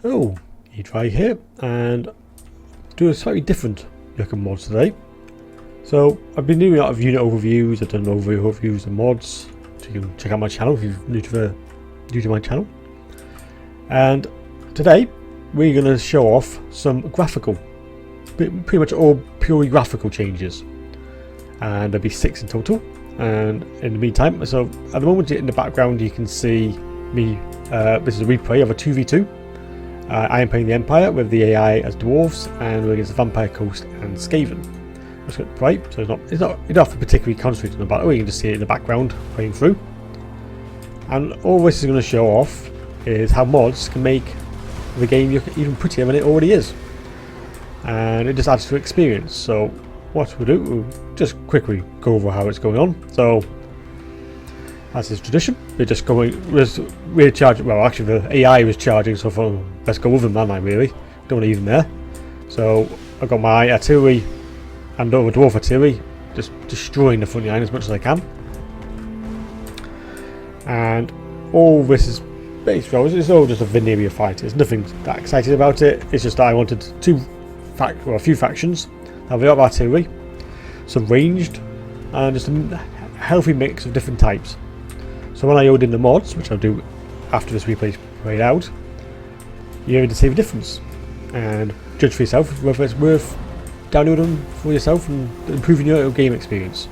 Oh, Dryrain here, and do a slightly different looking mod today. So I've been doing a lot of unit overviews. I've done overviews and mods, so you can check out my channel if you're new to my channel. And today we're going to show off some graphical, pretty much all purely graphical changes, and there'll be 6 in total. And in the meantime, so at the moment in the background you can see me. This is a replay of a 2v2. I am playing the Empire with the AI as dwarves, and we're against the Vampire Coast and Skaven. That's right, so you don't have to particularly concentrate on the battle, you can just see it in the background playing through. And all this is going to show off is how mods can make the game look even prettier than it already is. And it just adds to experience. So what we'll do, we'll just quickly go over how it's going on. So as is tradition, we're charging. Well, actually the AI was charging, so I thought, let's go with them, man. I really don't want to leave them there. So I've got my artillery and over dwarf artillery, just destroying the front line as much as I can. And all this is basically, it's all just a vanilla fight. There's nothing that exciting about it. It's just that I wanted a few factions, have a lot of artillery, some ranged, and just a healthy mix of different types. So when I load in the mods, which I'll do after this replay is played out, you're able to see the difference and judge for yourself whether it's worth downloading for yourself and improving your game experience.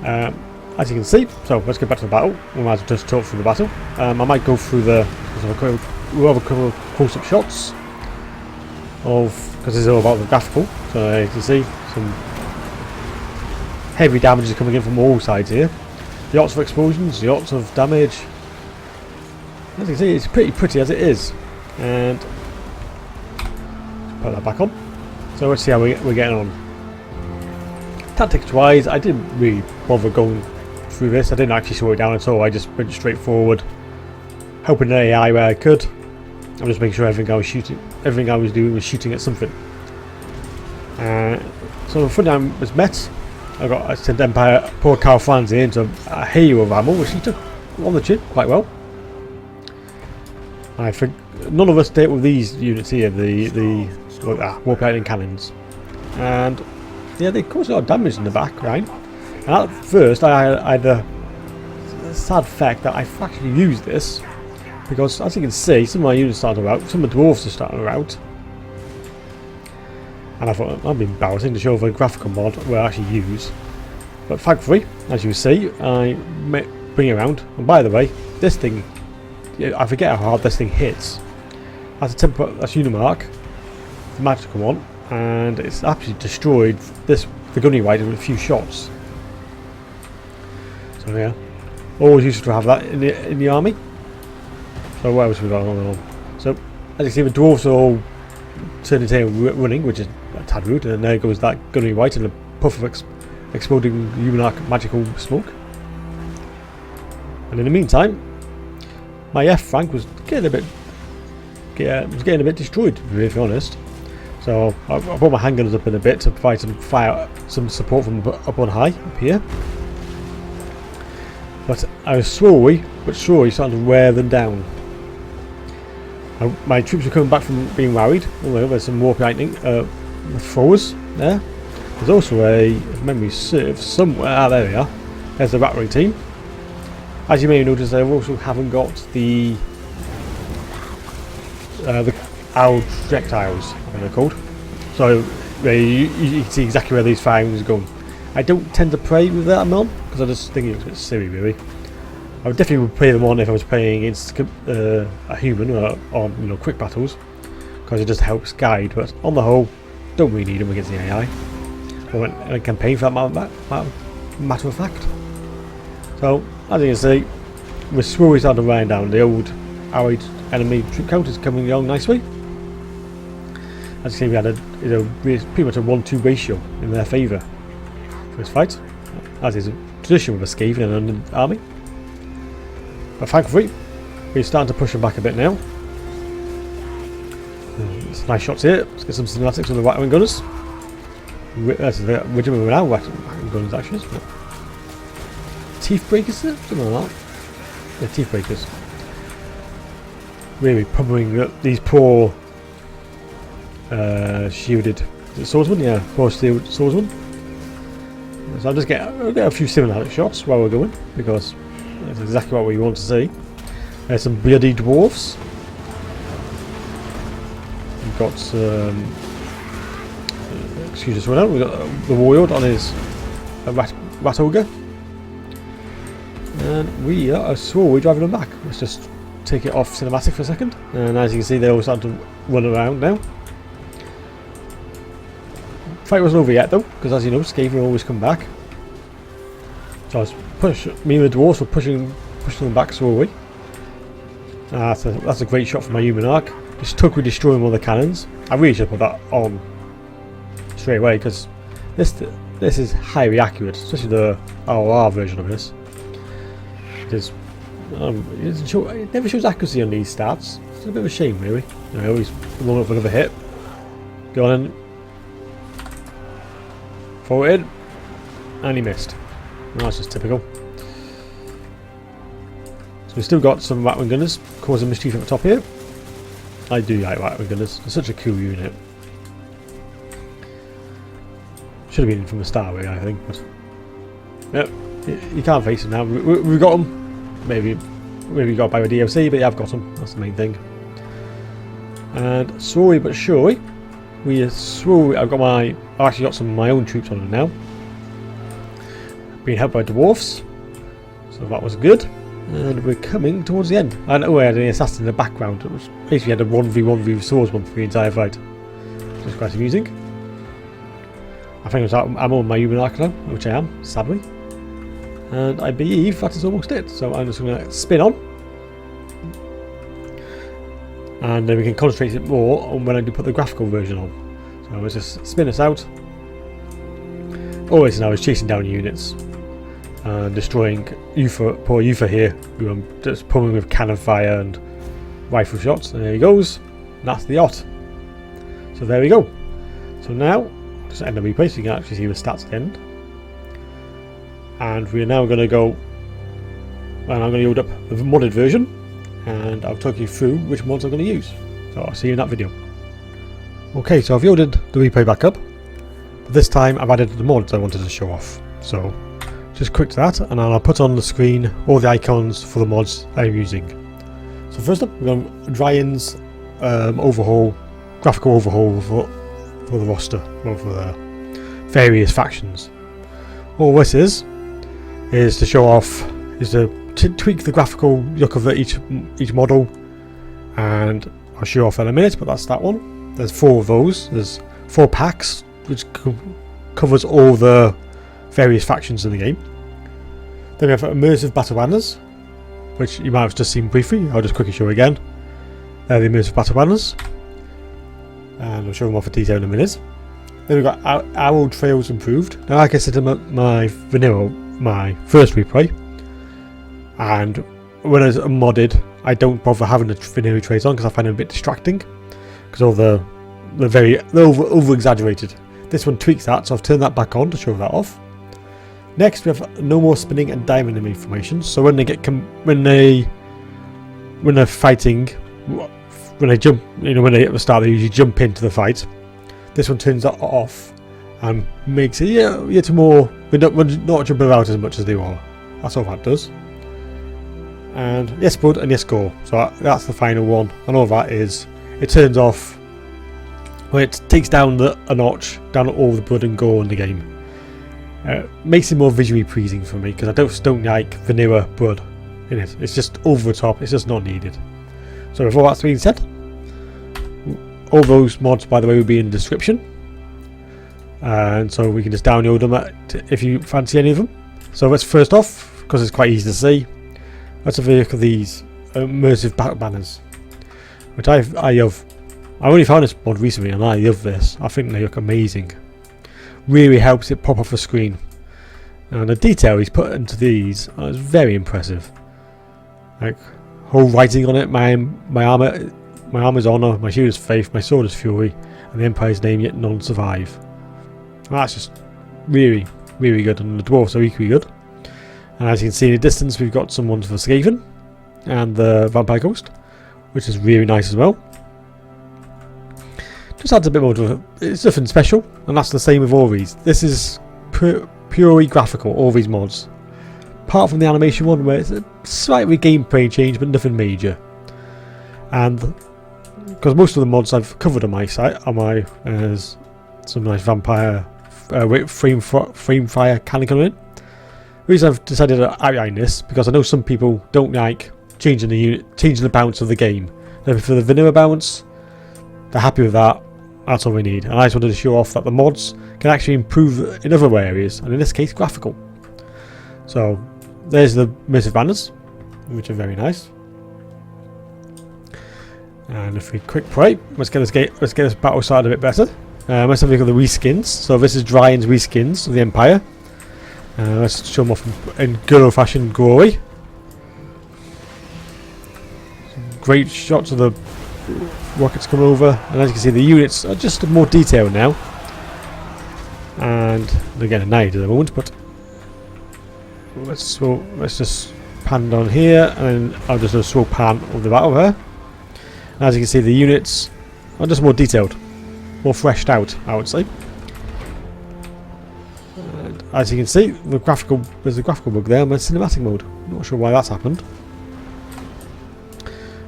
As you can see, so let's get back to the battle. We might as well just talk through the battle. I might go through we'll have a couple of close-up shots because it's all about the graphical. So you can see some heavy damage is coming in from all sides here. Lots of explosions, lots of damage. As you can see, it's pretty pretty as it is. And put that back on. So let's see how we're getting on. Tactics wise, I didn't really bother going through this. I didn't actually slow it down at all. I just went straight forward, helping the AI where I could. I'm just making sure everything I was doing was shooting at something. So the front line was met. I sent Empire, poor Carl Franz into a hail of ammo, which he took on the chin quite well. I think none of us dealt with these units here, the warp lightning cannons, and yeah, they caused a lot of damage in the back, right? And at first, I had the sad fact that I've actually used this because, as you can see, some of my units started out, some of the dwarves are starting out. And I thought that'd be embarrassing to show off a graphical mod where I actually use. But thankfully, as you see, I bring it around. And by the way, this thing, I forget how hard this thing hits. That's unit mark. The match to come on, and it's absolutely destroyed the gunny white with a few shots. So yeah, always useful to have that in the army. So what else we got on? So as you see, the dwarves are all turning tail running, which is a tad rude, and there goes that gunny white and a puff of exploding human magical smoke. And in the meantime, my F flank was getting a bit destroyed, to be honest. So I brought my handgunners up in a bit to provide some support from up on high up here. But I was slowly but surely starting to wear them down. My troops were coming back from being worried. Oh, there's some warp lightning throwers there. There's also if memory serves, somewhere. There we are. There's the Dryrain team. As you may notice, I also haven't got the owl projectiles, I think they're called. So you can see exactly where these firing is going. I don't tend to play with that on because I just think it was a bit silly, really. I would definitely play them on if I was playing against a human or quick battles, because it just helps guide. But on the whole, don't really need them against the AI or in a campaign for that matter of fact. So as you can see, we're slowly starting to wind down. The old allied enemy troop count is coming along nicely. As you see, we had pretty much a 1-2 ratio in their favour for this fight, as is a tradition with a Skaven and an army. But thankfully, we're starting to push them back a bit now. Some nice shots here. Let's get some cinematics on the right wing gunners. That's the regiment now, right wing gunners actually. Teeth breakers, something like that. Yeah, teeth breakers. really pummeling these poor shielded swordsmen. Yeah, poor shielded swordsmen. So I'll get a few cinematic shots while we're going, because that's exactly what we want to see. There's some bloody dwarves. We've got some. Excuse us, right now. We've got the warlord on his rat ogre, and we are slowly driving them back. Let's just take it off cinematic for a second, and as you can see, they're all starting to run around now. Fight wasn't over yet though, because as you know, Skaven always come back. So I was me and the dwarves were pushing them back slowly. That's a great shot from my human arc. Just totally destroying all the cannons. I really should put that on straight away, because this is highly accurate, especially the ROR version of this. Because it never shows accuracy on these stats. It's a bit of a shame, really. You know, he's long up for another hit. Go on in. Forward, and he missed. Well, that's just typical. So we've still got some Ratwing Gunners causing mischief at the top here. I do like Ratwing Gunners. They're such a cool unit. Should have been in from the start, really, I think. But yep, you can't face them now. We've got them. Maybe you got by the DLC, but yeah, I've got them. That's the main thing. And slowly but surely, I've actually got some of my own troops on them now. Being helped by dwarfs, so that was good. And we're coming towards the end. I know I had an assassin in the background. It was basically had a 1v1 swordsman for the entire fight, which was quite amusing. I think I'm on my human arc now, which I am, sadly. And I believe that is almost it. So I'm just going to spin on, and then we can concentrate it more on when I do put the graphical version on. So let's just spin us out. Always now is chasing down units and destroying poor Ufa here, who I'm just pummeling with cannon fire and rifle shots. And there he goes. And that's the yacht. So there we go. So now, just end the replay so you can actually see the stats at the end. And we're now going to go, and I'm going to load up the modded version, and I'll talk you through which mods I'm going to use. So I'll see you in that video. Okay, so I've loaded the replay back up. But this time I've added the mods I wanted to show off. So just click that, and I'll put on the screen all the icons for the mods I'm using. So first up, we've got Dryrain's overhaul, graphical overhaul for the roster, or for the various factions. All this is to show off, is to tweak the graphical look of each model, and I'll show off in a minute, but that's that one. There's 4 of those. There's 4 packs, which covers all the various factions in the game. Then we have Immersive Battle Banners, which you might have just seen briefly. I'll just quickly show again. They're the Immersive Battle Banners, and I'll show them off in detail in a minute. Then we've got Arrow Trails Improved. Now, like I said in my first replay, and when it's modded, I don't bother having the vanilla trails on because I find them a bit distracting, because all they're over exaggerated. This one tweaks that, so I've turned that back on to show that off. Next, we have no more spinning and diamond information. So when they're fighting, when they jump, when they at the start, they usually jump into the fight. This one turns that off and makes it yet more. We're not jumping out as much as they were. That's all that does. And yes, blood and yes, gore. So that's the final one. And all that is, it turns off when it takes down a notch down all the blood and gore in the game. Makes it more visually pleasing for me, because I just don't like vanilla blood in it. It's just over the top. It's just not needed. So with all that's being said, all those mods, by the way, will be in the description, and so we can just download them if you fancy any of them. So let's first off, because it's quite easy to see, let's have a look at these Immersive Battle Banners, which I love. I only found this mod recently and I love this. I think they look amazing. Really helps it pop off the screen, and the detail he's put into these is very impressive. Like whole writing on it, my armor's honour, my shield is faith, my sword is fury, and the empire's name yet none survive. And that's just really, really good, and the dwarves are equally good. And as you can see in the distance, we've got some ones for Skaven and the Vampire Ghost. which is really nice as well. Just adds a bit more to it. It's nothing special, and that's the same with all these. This is purely graphical, all these mods. Apart from the animation one, where it's a slightly gameplay change, but nothing major. And because most of the mods I've covered on my site, there's some nice vampire frame fire canonical in. The reason I've decided to outline this because I know some people don't like changing the bounce of the game. They're for the vanilla bounce. They're happy with that. That's all we need. And I just wanted to show off that the mods can actually improve in other areas, and in this case, graphical. So there's the Immersive banners, which are very nice. And if we quick play, let's get this battle started a bit better. Let's have a look at the reskins. So this is Dryrain's reskins of the Empire. Let's show them off in good old-fashioned Gore. Great shots of the rockets come over, and as you can see, the units are just more detailed now. And they're getting annihilated at the moment, but let's just pan down here, and then I'll just do a slow pan of the battle there. And as you can see, the units are just more detailed, more fleshed out, I would say. And as you can see, there's a graphical bug there on my cinematic mode. Not sure why that's happened.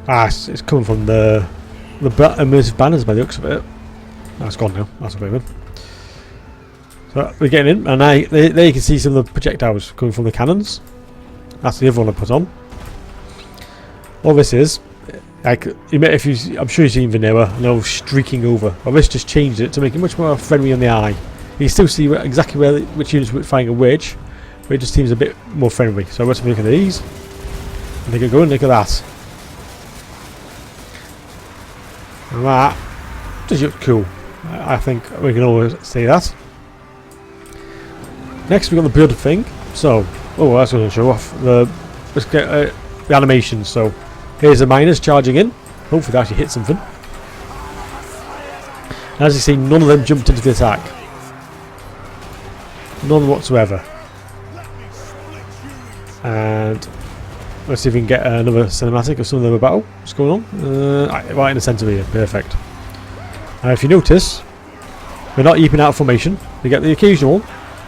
It's coming from the Immersive banners by the looks of it. That's gone now. That's a bit of it. So we're getting in, and there you can see some of the projectiles coming from the cannons. That's the other one I put on. All this is, like, I'm sure you've seen vanilla, and they're streaking over. Well, this just changed it to make it much more friendly on the eye. You can still see exactly which units we're fighting which, but it just seems a bit more friendly. So let's have a look at these. And they can go and look at that. And that does look cool. I think we can always say that. Next we've got the blood thing. So, that's going to show off let's get the animation. So here's the miners charging in. Hopefully they actually hit something. And as you see, none of them jumped into the attack. None whatsoever. And let's see if we can get another cinematic of some of them battle. What's going on? Right in the centre here. Perfect. If you notice, we're not heaping out formation. We get the occasional.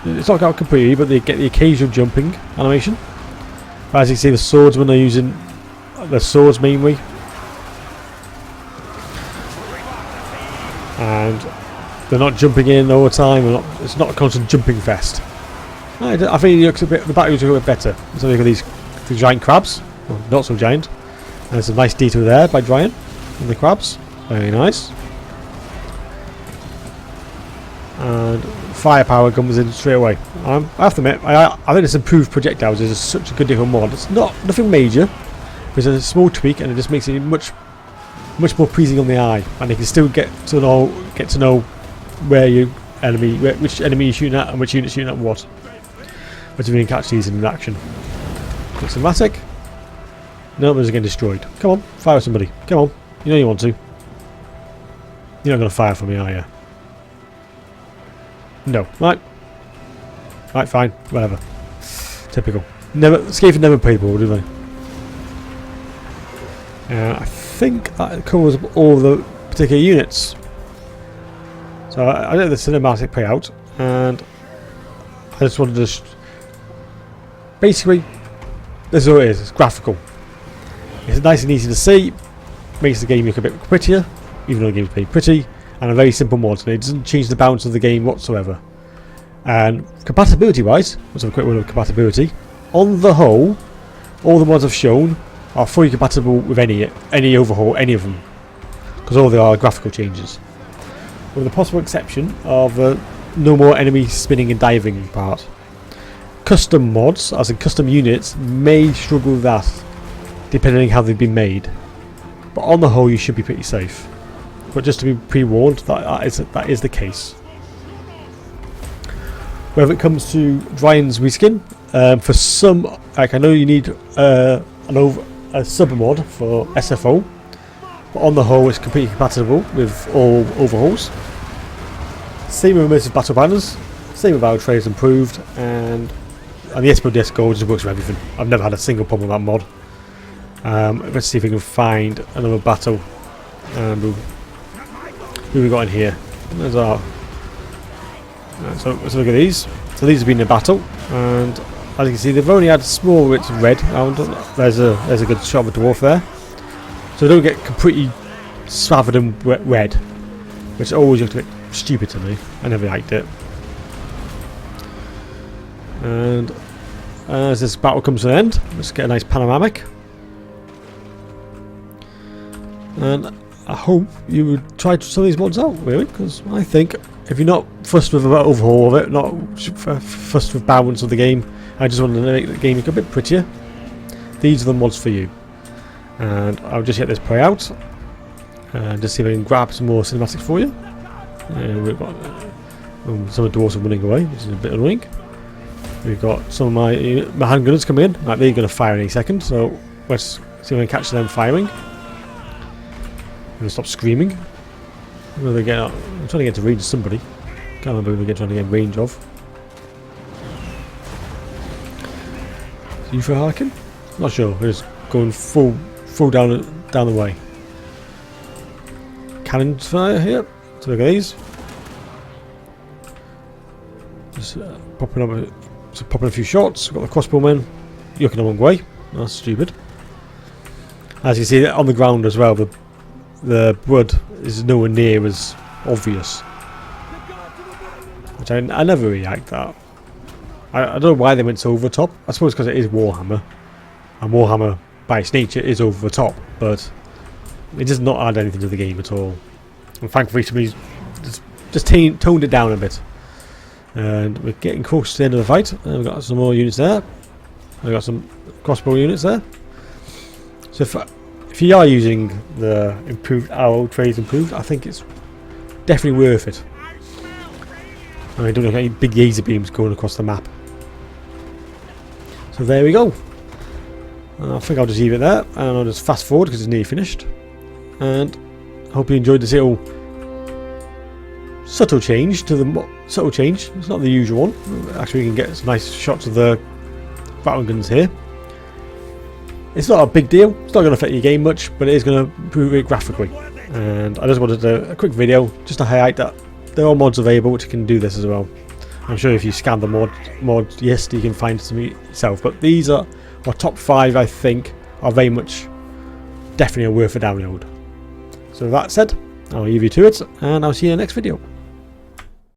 It's not out completely, but they get the occasional jumping animation. As you can see, the swordsmen are using their swords mainly. And they're not jumping in all the time. It's not a constant jumping fest. I think it looks the battle looks a bit better. So look at these giant crabs. Well, not so giant. And there's a nice detail there by Dryrain and the crabs. Very nice. And firepower comes in straight away. I have to admit, I think this improved projectiles is such a good different mod. It's nothing major. There's a small tweak, and it just makes it much more pleasing on the eye. And you can still get to know which enemy you're shooting at and which unit's shooting at what. But if you can catch these in action. Quick cinematic. No, they're getting destroyed. Come on, fire somebody. Come on. You know you want to. You're not going to fire for me, are you? No. Right. Right, fine. Whatever. Typical. Skaven never played ball, do they? I think that covers up all the particular units. So I did the cinematic payout, and I just wanted to basically, this is what it is. It's graphical. It's nice and easy to see. Makes the game look a bit prettier, even though the game's pretty pretty. And a very simple mod, and it doesn't change the balance of the game whatsoever. And compatibility wise, let's have a quick word of compatibility. On the whole, all the mods I've shown are fully compatible with any overhaul, any of them, because all they are graphical changes, with the possible exception of no more enemy spinning and diving part. Custom mods, as in custom units, may struggle with that, depending on how they've been made. But on the whole, you should be pretty safe. But just to be pre-warned, that is the case. Whether it comes to Dryrain's reskin, for some, like I know you need a sub mod for SFO, but on the whole, it's completely compatible with all overhauls. Same with Immersive battle banners, same with our trays improved, and the Espo Disc Gold just works with everything. I've never had a single problem with that mod. Let's see if we can find another battle. And who we got in here? There's our. So let's look at these. So these have been in battle, and as you can see, they've only had small bits of red around. There's a good shot of a dwarf there. So they don't get completely slathered in red, which always looked a bit stupid to me. I never liked it. And as this battle comes to an end, let's get a nice panoramic. And I hope you would try some of these mods out, really, because I think if you're not fussed with the overhaul of it, not fussed with balance of the game, I just want to make the game look a bit prettier, these are the mods for you. And I'll just get this play out and just see if I can grab some more cinematics for you. And we've got some of the dwarves are running away, which is a bit annoying. We've got some of my handgunners coming in, like they're going to fire any second, so let's see if we can catch them firing. I'm going to stop screaming. Where they get? I'm trying to get to range of somebody. Can't remember who we're trying to get range of. Is you for Harkin? Not sure. We're just going full down the way. Cannon fire here. So look at these. Just popping a few shots. We've got the crossbowmen. You're looking the wrong way. That's stupid. As you see on the ground as well, the blood is nowhere near as obvious, which I never really liked that. I don't know why they went so over the top. I suppose because it is Warhammer, and Warhammer by its nature is over the top, but it does not add anything to the game at all. And thankfully somebody's just toned it down a bit. And we're getting close to the end of the fight. And we've got some more units there. I've got some crossbow units there. So if you are using the improved arrow trays improved, I think it's definitely worth it. I don't look at any big laser beams going across the map. So there we go. I think I'll just leave it there, and I'll just fast forward because it's nearly finished. And I hope you enjoyed this little subtle change to the subtle change. It's not the usual one. Actually, we can get some nice shots of the battle guns here. It's not a big deal. It's not going to affect your game much, but it is going to improve it graphically. And I just wanted to do a quick video just to highlight that there are mods available which can do this as well. I'm sure if you scan the mod, yes, you can find some yourself. But these are our top 5. I think are very much definitely worth a download. So with that said, I'll leave you to it, and I'll see you in the next video.